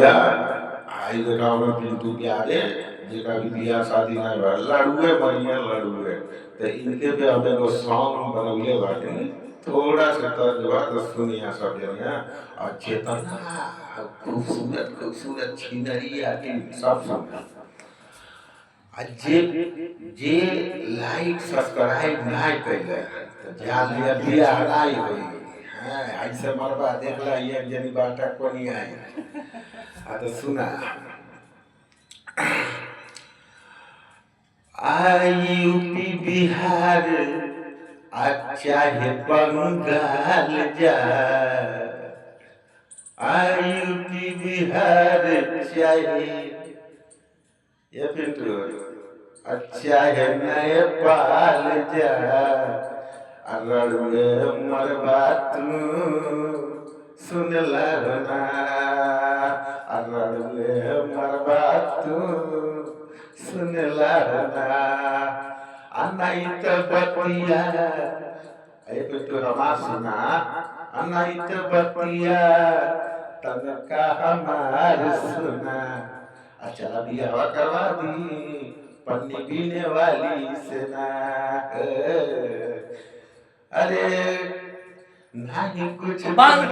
या आई देखा हमने पिंटू के आगे जेका भी बियाह शादी ना बा लड़ुए बढ़िया लड़ुए तो इनके पे हमें वो सॉन्ग बनौले बाटे थोड़ा सा तर्ज बा तो सुनिया सब जनिया और चेतना खूबसूरत खूबसूरत छिनरी आके सब सुना जे जे लाइक सब्सक्राइब ना कैले तो जा लिया बियाह हराई होई हां ऐसे मरबा देखला ये जनी बाटा कोनी आई आ तो सुना यूपी बिहार चाहे बंगाल जा यूपी बिहार चाहे ये पिंटू चाहे नेपाल जा अरड़ुए मर बात सुनला ना अरड़ुए मर बात सुनला ना अनाइत बतिया ए पिंटू रमा सुना अनाइत बतिया तनका हमार सुना अच्छा अभी हवा करवा दी पन्नी पीने वाली से ना अरे नहीं कुछ बंद